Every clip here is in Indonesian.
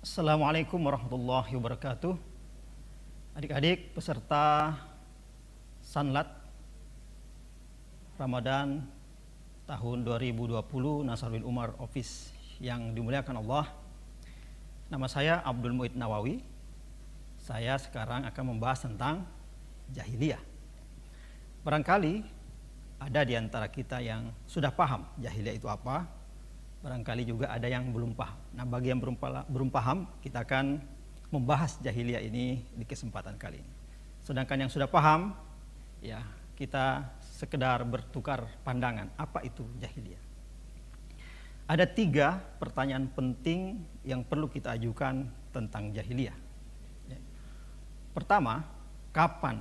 Assalamualaikum warahmatullahi wabarakatuh. Adik-adik peserta Sanlat Ramadan tahun 2020 Nasaruddin Umar Office yang dimuliakan Allah. Nama saya Abdul Muid Nawawi. Saya sekarang akan membahas tentang jahiliyah. Barangkali ada di antara kita yang sudah paham jahiliyah itu apa. Barangkali juga ada yang belum paham. Nah, bagi yang belum paham, kita akan membahas jahiliyah ini di kesempatan kali ini. Sedangkan yang sudah paham, ya kita sekedar bertukar pandangan. Apa itu jahiliyah? Ada 3 pertanyaan penting yang perlu kita ajukan tentang jahiliyah. Pertama, kapan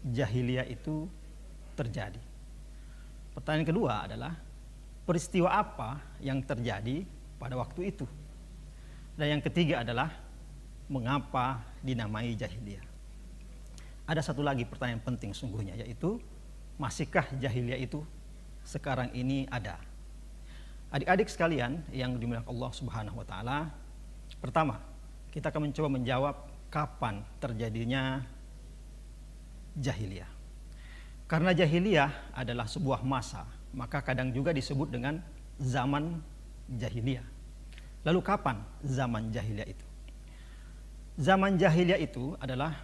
jahiliyah itu terjadi? Pertanyaan kedua adalah, peristiwa apa yang terjadi pada waktu itu? Dan yang ketiga adalah, mengapa dinamai jahiliyah? Ada satu lagi pertanyaan penting sungguhnya, yaitu masihkah jahiliyah itu sekarang ini ada? Adik-adik sekalian yang dimuliakan Allah Subhanahu wa taala, pertama, kita akan mencoba menjawab kapan terjadinya jahiliyah. Karena jahiliyah adalah sebuah masa, maka kadang juga disebut dengan zaman jahiliyah. Lalu kapan zaman jahiliyah itu? Zaman jahiliyah itu adalah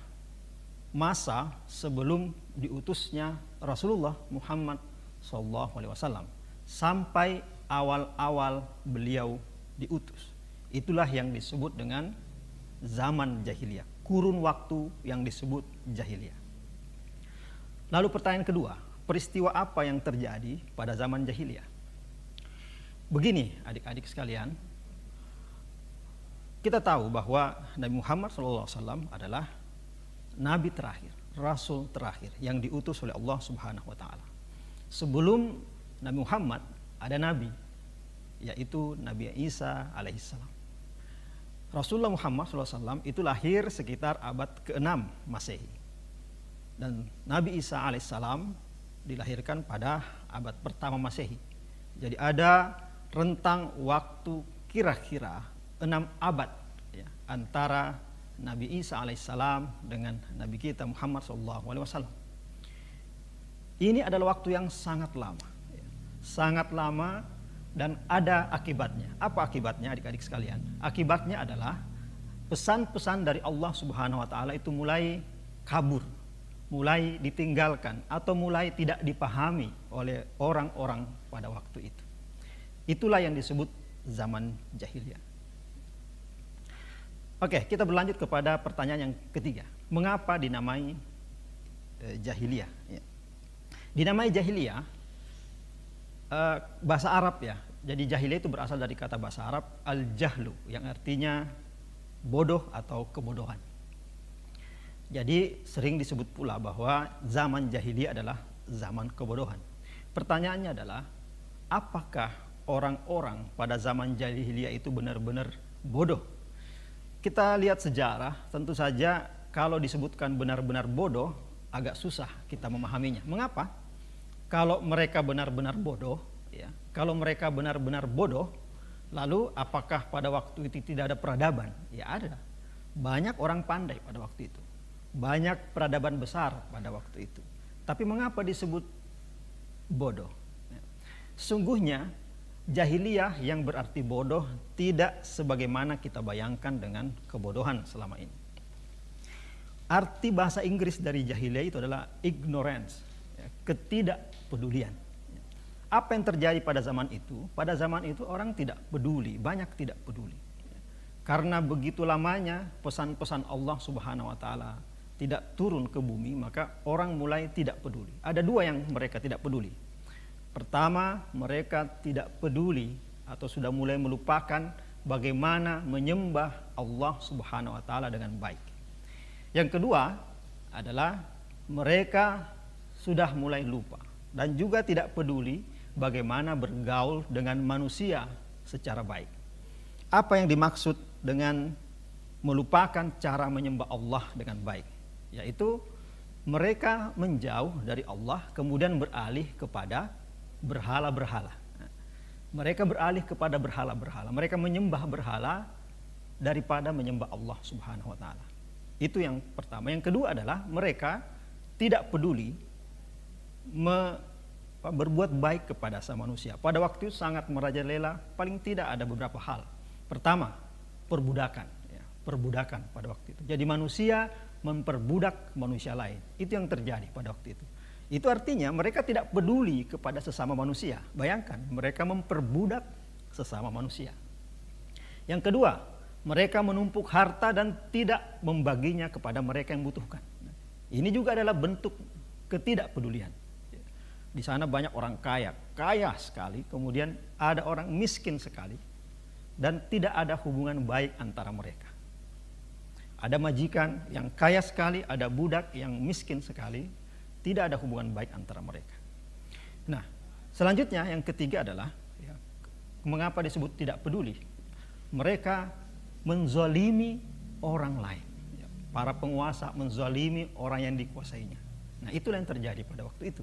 masa sebelum diutusnya Rasulullah Muhammad SAW sampai awal-awal beliau diutus. Itulah yang disebut dengan zaman jahiliyah, kurun waktu yang disebut jahiliyah. Lalu pertanyaan kedua, peristiwa apa yang terjadi pada zaman jahiliyah? Begini adik-adik sekalian, kita tahu bahwa Nabi Muhammad SAW adalah Nabi terakhir, Rasul terakhir yang diutus oleh Allah Subhanahu wa taala. Sebelum Nabi Muhammad ada Nabi, yaitu Nabi Isa alaihissalam. Rasulullah Muhammad SAW itu lahir sekitar abad ke-6 Masehi. Dan Nabi Isa alaihissalam dilahirkan pada abad pertama Masehi. Jadi ada rentang waktu kira-kira 6 abad ya, antara Nabi Isa alaihissalam dengan Nabi kita Muhammad SAW. Ini adalah waktu yang sangat lama ya. Sangat lama dan ada akibatnya. Apa akibatnya adik-adik sekalian? Akibatnya adalah pesan-pesan dari Allah Subhanahu wa taala itu mulai kabur, mulai ditinggalkan atau mulai tidak dipahami oleh orang-orang pada waktu itu. Itulah yang disebut zaman jahiliyah. Oke, kita berlanjut kepada pertanyaan yang ketiga. Mengapa dinamai jahiliyah? Ya. Dinamai jahiliyah bahasa Arab ya. Jadi jahiliyah itu berasal dari kata bahasa Arab al-jahlu yang artinya bodoh atau kebodohan. Jadi sering disebut pula bahwa zaman jahiliyah adalah zaman kebodohan. Pertanyaannya adalah, apakah orang-orang pada zaman jahiliyah itu benar-benar bodoh? Kita lihat sejarah, tentu saja kalau disebutkan benar-benar bodoh, agak susah kita memahaminya. Mengapa? Kalau mereka benar-benar bodoh, ya, kalau mereka benar-benar bodoh, lalu apakah pada waktu itu tidak ada peradaban? Ya ada. Banyak orang pandai pada waktu itu. Banyak peradaban besar pada waktu itu. Tapi mengapa disebut bodoh? Sungguhnya jahiliyah yang berarti bodoh tidak sebagaimana kita bayangkan dengan kebodohan selama ini. Arti bahasa Inggris dari jahiliyah itu adalah ignorance, ketidakpedulian. Apa yang terjadi pada zaman itu? Pada zaman itu orang tidak peduli, banyak tidak peduli. Karena begitu lamanya pesan-pesan Allah Subhanahu wa taala tidak turun ke bumi, maka orang mulai tidak peduli. Ada 2 yang mereka tidak peduli. Pertama, mereka tidak peduli atau sudah mulai melupakan bagaimana menyembah Allah Subhanahu wa taala dengan baik. Yang kedua adalah mereka sudah mulai lupa dan juga tidak peduli bagaimana bergaul dengan manusia secara baik. Apa yang dimaksud dengan melupakan cara menyembah Allah dengan baik? Yaitu mereka menjauh dari Allah kemudian beralih kepada berhala-berhala. Mereka beralih kepada berhala-berhala. Mereka menyembah berhala daripada menyembah Allah Subhanahu wa taala. Itu yang pertama. Yang kedua adalah mereka tidak peduli berbuat baik kepada sama manusia. Pada waktu itu sangat merajalela, paling tidak ada beberapa hal. Pertama, perbudakan, ya, perbudakan pada waktu itu. Jadi manusia memperbudak manusia lain. Itu yang terjadi pada waktu itu. Itu artinya mereka tidak peduli kepada sesama manusia. Bayangkan, mereka memperbudak sesama manusia. Yang kedua, mereka menumpuk harta dan tidak membaginya kepada mereka yang membutuhkan. Ini juga adalah bentuk ketidakpedulian. Di sana banyak orang kaya, kaya sekali, kemudian ada orang miskin sekali, dan tidak ada hubungan baik antara mereka. Ada majikan yang kaya sekali, ada budak yang miskin sekali, tidak ada hubungan baik antara mereka. Nah, selanjutnya yang ketiga adalah, ya, mengapa disebut tidak peduli? Mereka menzalimi orang lain. Ya, para penguasa menzalimi orang yang dikuasainya. Nah, itulah yang terjadi pada waktu itu.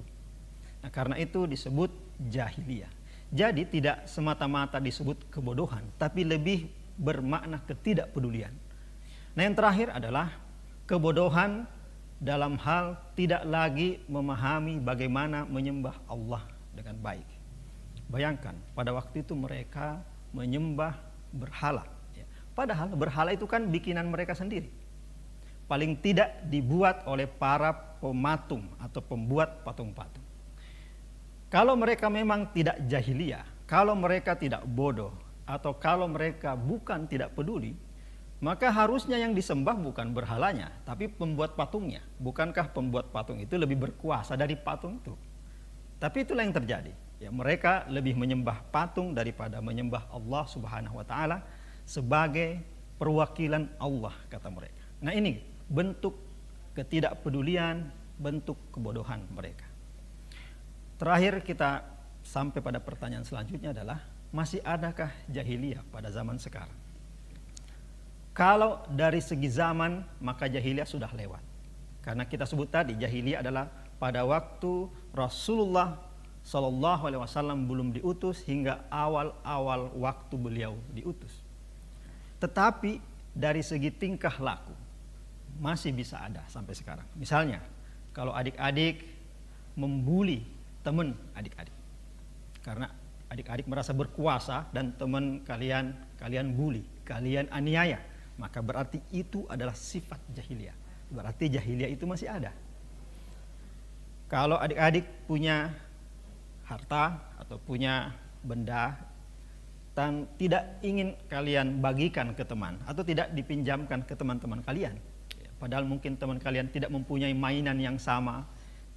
Nah, karena itu disebut jahiliyah. Jadi tidak semata-mata disebut kebodohan, tapi lebih bermakna ketidakpedulian. Nah, yang terakhir adalah kebodohan dalam hal tidak lagi memahami bagaimana menyembah Allah dengan baik. Bayangkan, pada waktu itu mereka menyembah berhala. Ya. Padahal berhala itu kan bikinan mereka sendiri. Paling tidak dibuat oleh para pematung atau pembuat patung-patung. Kalau mereka memang tidak jahiliyah, kalau mereka tidak bodoh, atau kalau mereka bukan tidak peduli, maka harusnya yang disembah bukan berhalanya, tapi pembuat patungnya. Bukankah pembuat patung itu lebih berkuasa dari patung itu? Tapi itulah yang terjadi. Ya, mereka lebih menyembah patung daripada menyembah Allah Subhanahu wa taala sebagai perwakilan Allah, kata mereka. Nah, ini bentuk ketidakpedulian, bentuk kebodohan mereka. Terakhir kita sampai pada pertanyaan selanjutnya adalah, masih adakah jahiliyah pada zaman sekarang? Kalau dari segi zaman, maka jahiliyah sudah lewat. Karena kita sebut tadi, jahiliyah adalah pada waktu Rasulullah SAW belum diutus hingga awal-awal waktu beliau diutus. Tetapi dari segi tingkah laku, masih bisa ada sampai sekarang. Misalnya, kalau adik-adik membuli teman adik-adik. Karena adik-adik merasa berkuasa dan teman kalian bully, kalian aniaya, maka berarti itu adalah sifat jahiliyah. Berarti jahiliyah itu masih ada. Kalau adik-adik punya harta atau punya benda dan tidak ingin kalian bagikan ke teman atau tidak dipinjamkan ke teman-teman kalian, padahal mungkin teman kalian tidak mempunyai mainan yang sama,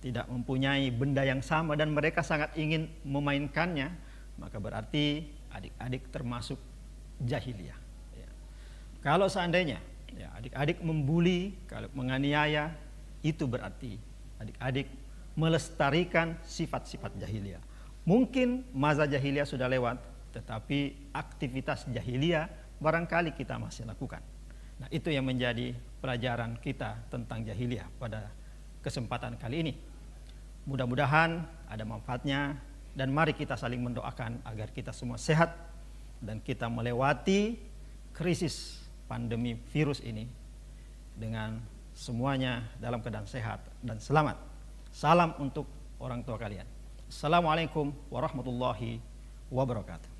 tidak mempunyai benda yang sama, dan mereka sangat ingin memainkannya, maka berarti adik-adik termasuk jahiliyah. Kalau seandainya adik-adik membuli, kalau menganiaya, itu berarti adik-adik melestarikan sifat-sifat jahiliyah. Mungkin masa jahiliyah sudah lewat, tetapi aktivitas jahiliyah barangkali kita masih lakukan. Nah, itu yang menjadi pelajaran kita tentang jahiliyah pada kesempatan kali ini. Mudah-mudahan ada manfaatnya, dan mari kita saling mendoakan agar kita semua sehat dan kita melewati krisis pandemi virus ini dengan semuanya dalam keadaan sehat dan selamat. Salam untuk orang tua kalian. Assalamualaikum warahmatullahi wabarakatuh.